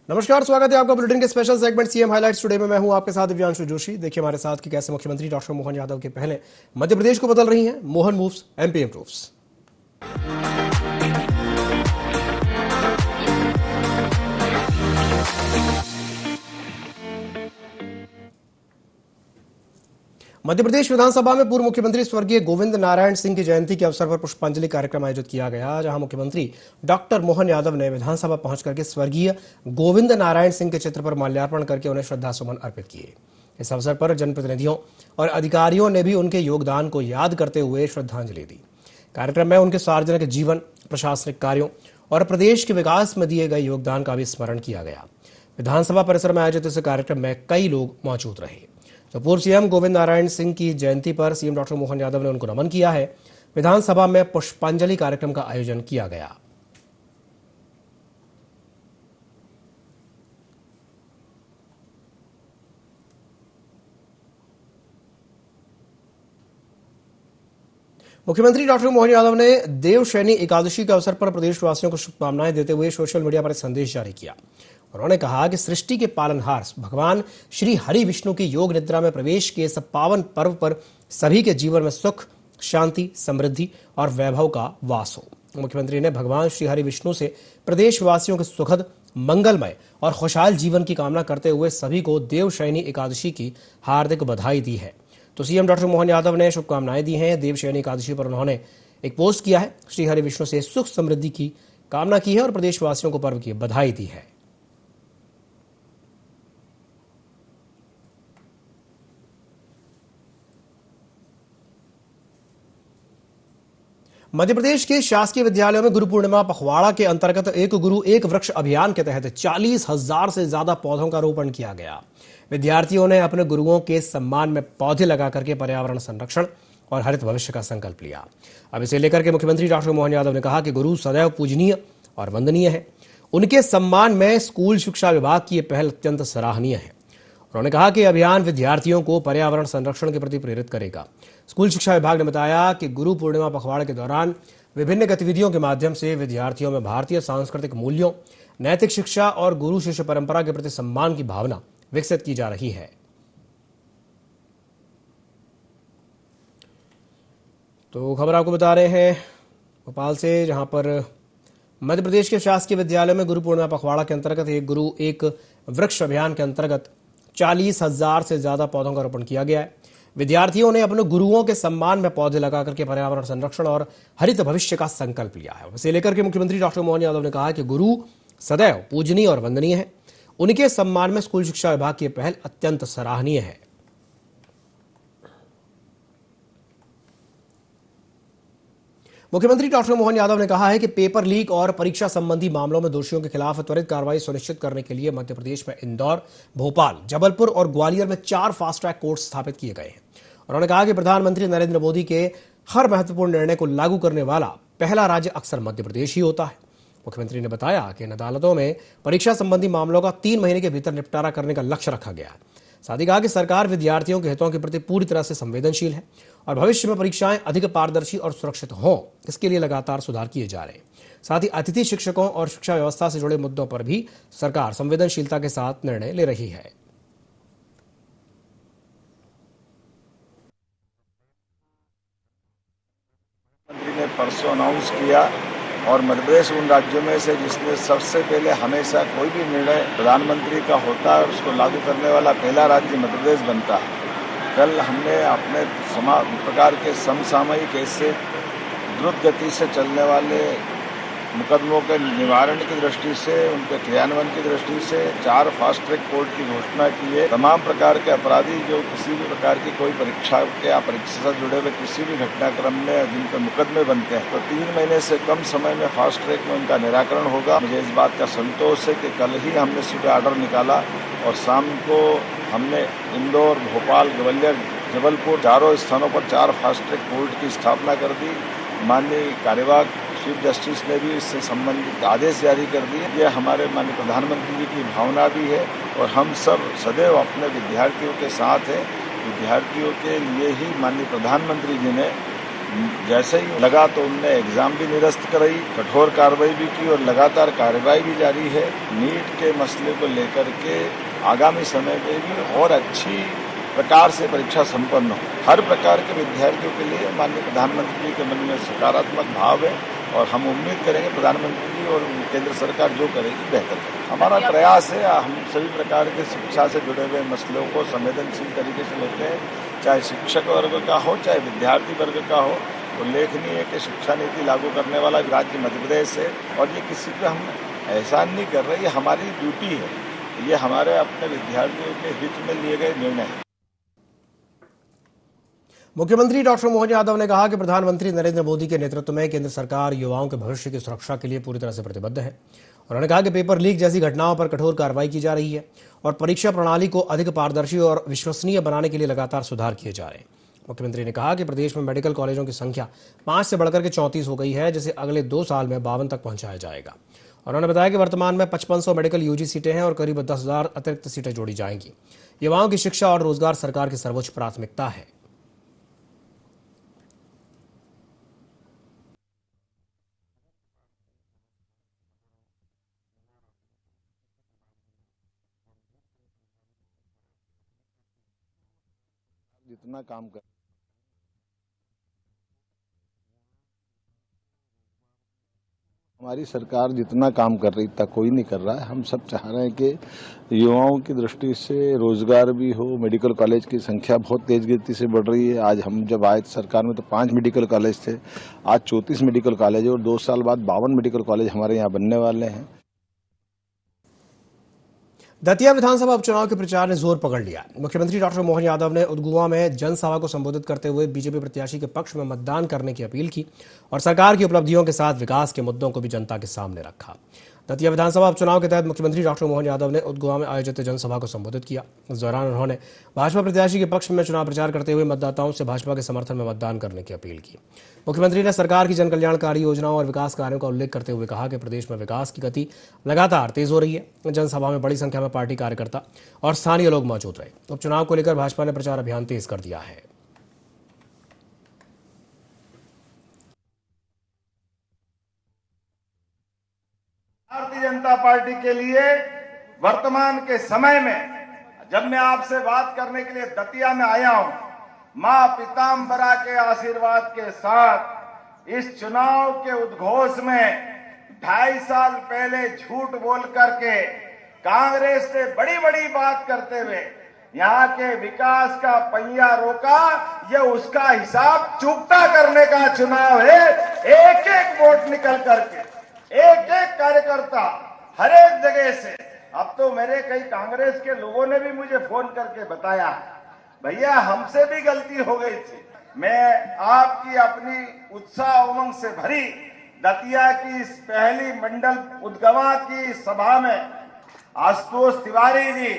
नमस्कार, स्वागत है आपका बुलेटिन के special segment CM highlights today में। मैं हूं आपके साथ दिव्यांशु जोशी। देखिए हमारे साथ कि कैसे मुख्यमंत्री डॉक्टर मोहन यादव के पहले मध्य प्रदेश को बदल रही हैं Mohan moves, MP improves. Madhya Pradesh विधानसभा में पूर्व मुख्यमंत्री स्वर्गीय गोविंद नारायण सिंह की जयंती के अवसर पर पुष्पांजलि कार्यक्रम आयोजित किया गया, जहां मुख्यमंत्री डॉक्टर मोहन यादव ने विधानसभा पहुंच करके स्वर्गीय गोविंद नारायण सिंह के चित्र पर माल्यार्पण करके उन्हें श्रद्धासुमन अर्पित किए। इस अवसर पर जनप्रतिनिधियों और अधिकारियों ने भी उनके योगदान को याद करते हुए श्रद्धांजलि दी। कार्यक्रम में उनके सार्वजनिक जीवन, प्रशासनिक कार्यों और प्रदेश के विकास में दिए गए योगदान का भी स्मरण किया गया। विधानसभा परिसर में आयोजित इस कार्यक्रम में कई लोग मौजूद रहे। तो पूर्व सीएम गोविंद नारायण सिंह की जयंती पर सीएम डॉक्टर मोहन यादव ने उनको नमन किया है। विधानसभा में पुष्पांजलि कार्यक्रम का आयोजन किया गया। मुख्यमंत्री डॉक्टर मोहन यादव ने देवशयनी एकादशी के अवसर पर प्रदेशवासियों को शुभकामनाएं देते हुए सोशल मीडिया पर एक संदेश जारी किया। उन्होंने कहा कि सृष्टि के पालनहार भगवान श्री हरि विष्णु की योग निद्रा में प्रवेश के इस पावन पर्व पर सभी के जीवन में सुख, शांति, समृद्धि और वैभव का वास हो। मुख्यमंत्री ने भगवान श्री हरि विष्णु से प्रदेशवासियों के सुखद, मंगलमय और खुशहाल जीवन की कामना करते हुए सभी को देवशयनी एकादशी की हार्दिक बधाई दी है। तो सीएम डॉक्टर मोहन यादव ने शुभकामनाएं दी हैं। देवशयनी एकादशी पर उन्होंने एक पोस्ट किया है, श्री हरि विष्णु से सुख समृद्धि की कामना की है और प्रदेशवासियों को पर्व की बधाई दी है। मध्य प्रदेश के शासकीय विद्यालयों में गुरु पूर्णिमा पखवाड़ा के अंतर्गत एक गुरु एक वृक्ष अभियान के तहत 40,000 से ज्यादा पौधों का रोपण किया गया। विद्यार्थियों ने अपने गुरुओं के सम्मान में पौधे लगा करके पर्यावरण संरक्षण और हरित भविष्य का संकल्प लिया। अब इसे लेकर के मुख्यमंत्री डॉक्टर मोहन यादव ने कहा कि गुरु सदैव पूजनीय और वंदनीय है। उनके सम्मान में स्कूल शिक्षा विभाग की यह पहल अत्यंत सराहनीय है। उन्होंने कहा कि अभियान विद्यार्थियों को पर्यावरण संरक्षण के प्रति प्रेरित करेगा। स्कूल शिक्षा विभाग ने बताया कि गुरु पूर्णिमा पखवाड़े के दौरान विभिन्न गतिविधियों के माध्यम से विद्यार्थियों में भारतीय सांस्कृतिक मूल्यों, नैतिक शिक्षा और गुरु शिष्य परंपरा के प्रति सम्मान की भावना विकसित की जा रही है। तो खबर आपको बता रहे हैं भोपाल से, जहां पर मध्य प्रदेश के शासकीय विद्यालय में गुरु पूर्णिमा पखवाड़ा के अंतर्गत एक गुरु एक वृक्ष अभियान के अंतर्गत 40,000 से ज्यादा पौधों का रोपण किया गया है। विद्यार्थियों ने अपने गुरुओं के सम्मान में पौधे लगा करके पर्यावरण संरक्षण और हरित भविष्य का संकल्प लिया है। इसे लेकर के मुख्यमंत्री डॉक्टर मोहन यादव ने कहा कि गुरु सदैव पूजनीय और वंदनीय है। उनके सम्मान में स्कूल शिक्षा विभाग की पहल अत्यंत सराहनीय है। मुख्यमंत्री डॉक्टर मोहन यादव ने कहा है कि पेपर लीक और परीक्षा संबंधी मामलों में दोषियों के खिलाफ त्वरित कार्रवाई सुनिश्चित करने के लिए मध्य प्रदेश में इंदौर, भोपाल, जबलपुर और ग्वालियर में 4 फास्ट ट्रैक कोर्ट स्थापित किए गए हैं। उन्होंने कहा कि प्रधानमंत्री नरेंद्र मोदी के हर महत्वपूर्ण निर्णय को लागू करने वाला पहला राज्य अक्सर मध्य प्रदेश ही होता है। मुख्यमंत्री ने बताया कि इन अदालतों में परीक्षा संबंधी मामलों का 3 महीने के भीतर निपटारा करने का लक्ष्य रखा गया है। साथ ही कहा कि सरकार विद्यार्थियों के हितों के प्रति पूरी तरह से संवेदनशील है और भविष्य में परीक्षाएं अधिक पारदर्शी और सुरक्षित हों, इसके लिए लगातार सुधार किए जा रहे हैं। साथ ही अतिथि शिक्षकों और शिक्षा व्यवस्था से जुड़े मुद्दों पर भी सरकार संवेदनशीलता के साथ निर्णय ले रही है। मंत्री ने परसों अनाउंस किया और मध्य प्रदेश उन राज्यों में से जिसमें सबसे पहले हमेशा कोई भी निर्णय प्रधानमंत्री का होता है उसको लागू करने वाला पहला राज्य मध्य प्रदेश बनता है। कल हमने अपने प्रकार के समसामयिक ऐसे द्रुत गति से चलने वाले मुकदमों के निवारण की दृष्टि से, उनके क्रियान्वयन की दृष्टि से 4 फास्ट ट्रैक कोर्ट की घोषणा की है। तमाम प्रकार के अपराधी जो किसी भी प्रकार की कोई परीक्षा के या परीक्षा से जुड़े हुए किसी भी घटनाक्रम में जिन पर मुकदमे बनते हैं तो 3 महीने से कम समय में फास्ट ट्रैक में उनका निराकरण होगा। मुझे इस बात का संतोष है कि कल ही हमने सुबह ऑर्डर निकाला और शाम को हमने इंदौर, भोपाल, ग्वालियर, जबलपुर 4 स्थानों पर 4 फास्ट ट्रैक कोर्ट की स्थापना कर दी। माननीय कार्यवाहक चीफ जस्टिस ने भी इससे संबंधित आदेश जारी कर दिए। ये हमारे माननीय प्रधानमंत्री जी की भावना भी है और हम सब सदैव अपने विद्यार्थियों के साथ हैं। विद्यार्थियों के लिए ही माननीय प्रधानमंत्री जी ने जैसे ही लगा तो उनने एग्जाम भी निरस्त कराई, कठोर कार्रवाई भी की और लगातार कार्रवाई भी जारी है। नीट के मसले को लेकर के आगामी समय में भी और अच्छी प्रकार से परीक्षा संपन्न हो। हर प्रकार के विद्यार्थियों के लिए माननीय प्रधानमंत्री जी के मन में सकारात्मक भाव है और हम उम्मीद करेंगे प्रधानमंत्री जी और केंद्र सरकार जो करेगी बेहतर करेगी। हमारा प्रयास है, हम सभी प्रकार के शिक्षा से जुड़े हुए मसलों को संवेदनशील तरीके से लेते हैं, चाहे शिक्षक वर्ग का हो चाहे विद्यार्थी वर्ग का हो। उल्लेखनीय है कि शिक्षा नीति लागू करने वाला राज्य मध्य प्रदेश है और ये किसी पे हम एहसान नहीं कर रहे, ये हमारी ड्यूटी है, ये हमारे अपने विद्यार्थियों के हित में लिए गए निर्णय हैं। मुख्यमंत्री डॉक्टर मोहन यादव ने कहा कि प्रधानमंत्री नरेंद्र मोदी के नेतृत्व में केंद्र सरकार युवाओं के भविष्य की सुरक्षा के लिए पूरी तरह से प्रतिबद्ध है। उन्होंने कहा कि पेपर लीक जैसी घटनाओं पर कठोर कार्रवाई की जा रही है और परीक्षा प्रणाली को अधिक पारदर्शी और विश्वसनीय बनाने के लिए लगातार सुधार किए जा रहे हैं। मुख्यमंत्री ने कहा कि प्रदेश में मेडिकल कॉलेजों की संख्या 5 से बढ़कर के 34 हो गई है, जिसे अगले 2 साल में 52 तक पहुंचाया जाएगा। उन्होंने बताया कि वर्तमान में 5500 मेडिकल यूजी सीटें हैं और करीब 10,000 अतिरिक्त सीटें जोड़ी जाएंगी। युवाओं की शिक्षा और रोजगार सरकार की सर्वोच्च प्राथमिकता है। जितना काम कर हमारी सरकार जितना काम कर रही था कोई नहीं कर रहा है। हम सब चाह रहे हैं कि युवाओं की दृष्टि से रोजगार भी हो। मेडिकल कॉलेज की संख्या बहुत तेज गति से बढ़ रही है। आज हम जब आए सरकार में तो 5 मेडिकल कॉलेज थे, आज 34 मेडिकल कॉलेज है और 2 साल बाद 52 मेडिकल कॉलेज हमारे यहाँ बनने वाले हैं। दतिया विधानसभा उपचुनाव के प्रचार ने जोर पकड़ लिया। मुख्यमंत्री डॉक्टर मोहन यादव ने उदगुआ में जनसभा को संबोधित करते हुए बीजेपी प्रत्याशी के पक्ष में मतदान करने की अपील की और सरकार की उपलब्धियों के साथ विकास के मुद्दों को भी जनता के सामने रखा। दतिया विधानसभा उपचुनाव के तहत मुख्यमंत्री डॉक्टर मोहन यादव ने उदगुआ में आयोजित जनसभा को संबोधित किया। इस दौरान उन्होंने भाजपा प्रत्याशी के पक्ष में चुनाव प्रचार करते हुए मतदाताओं से भाजपा के समर्थन में मतदान करने की अपील की। मुख्यमंत्री ने सरकार की जन कल्याणकारी योजनाओं और विकास कार्यों का उल्लेख करते हुए कहा कि प्रदेश में विकास की गति लगातार तेज हो रही है। जनसभा में बड़ी संख्या में पार्टी कार्यकर्ता और स्थानीय लोग मौजूद रहे। उपचुनाव को लेकर भाजपा ने प्रचार अभियान तेज कर दिया है। भारतीय जनता पार्टी के लिए वर्तमान के समय में जब मैं आपसे बात करने के लिए दतिया में आया हूं, मां पीताम्बरा के आशीर्वाद के साथ इस चुनाव के उद्घोष में 2.5 साल पहले झूठ बोल करके कांग्रेस से बड़ी बड़ी बात करते हुए यहाँ के विकास का पहिया रोका। यह उसका हिसाब चुकता करने का चुनाव है। एक एक वोट निकल करके एक एक कार्यकर्ता हर एक जगह से। अब तो मेरे कई कांग्रेस के लोगों ने भी मुझे फोन करके बताया, भैया हमसे भी गलती हो गई थी। मैं आपकी अपनी उत्साह उमंग से भरी दतिया की इस पहली मंडल उदगवा की सभा में आशुतोष तिवारी जी,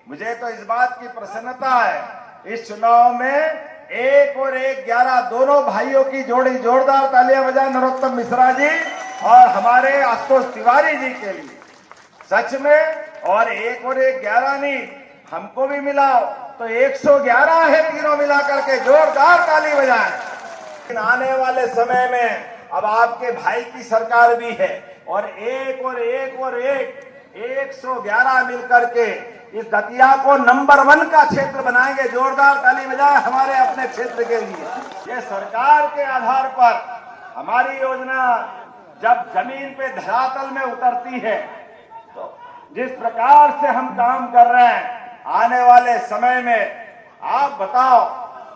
मुझे तो इस बात की प्रसन्नता है इस चुनाव में 1 और 1 11 दोनों भाइयों की जोड़ी जोरदार तालियां बजाएं नरोत्तम मिश्रा जी और हमारे आशुतोष तिवारी जी के लिए। सच में और 1 और 1 11 नहीं, हमको भी मिलाओ तो 111 है, तीनों मिलाकर के जोरदार ताली बजाएं। आने वाले समय में अब आपके भाई की सरकार भी है और 1 और 1 और 1 111 मिलकर के इस दतिया को नंबर 1 का क्षेत्र बनाएंगे। जोरदार ताली बजाएं हमारे अपने क्षेत्र के लिए। ये सरकार के आधार पर हमारी योजना जब जमीन पे धरातल में उतरती है तो जिस प्रकार से हम काम कर रहे हैं, आने वाले समय में आप बताओ,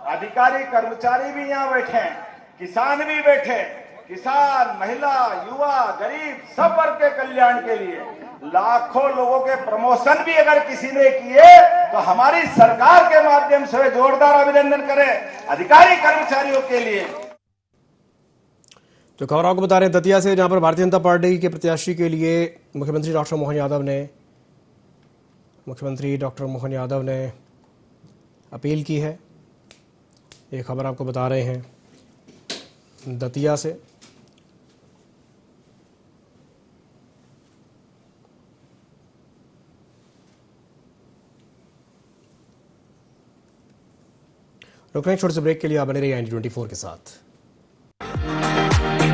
अधिकारी कर्मचारी भी यहाँ बैठे हैं, किसान भी बैठे, किसान, महिला, युवा, गरीब सब वर्ग के कल्याण के लिए लाखों लोगों के प्रमोशन भी अगर किसी ने किए तो हमारी सरकार के माध्यम से जोरदार अभिनंदन करें अधिकारी कर्मचारियों के लिए। तो खबर आपको बता रहे हैं दतिया से, जहां पर भारतीय जनता पार्टी के प्रत्याशी के लिए मुख्यमंत्री डॉक्टर मोहन यादव ने अपील की है। ये खबर आपको बता रहे हैं दतिया से। रुक रहे हैं छोटे से ब्रेक के लिए, आप बने रहिए IND24 के साथ। है।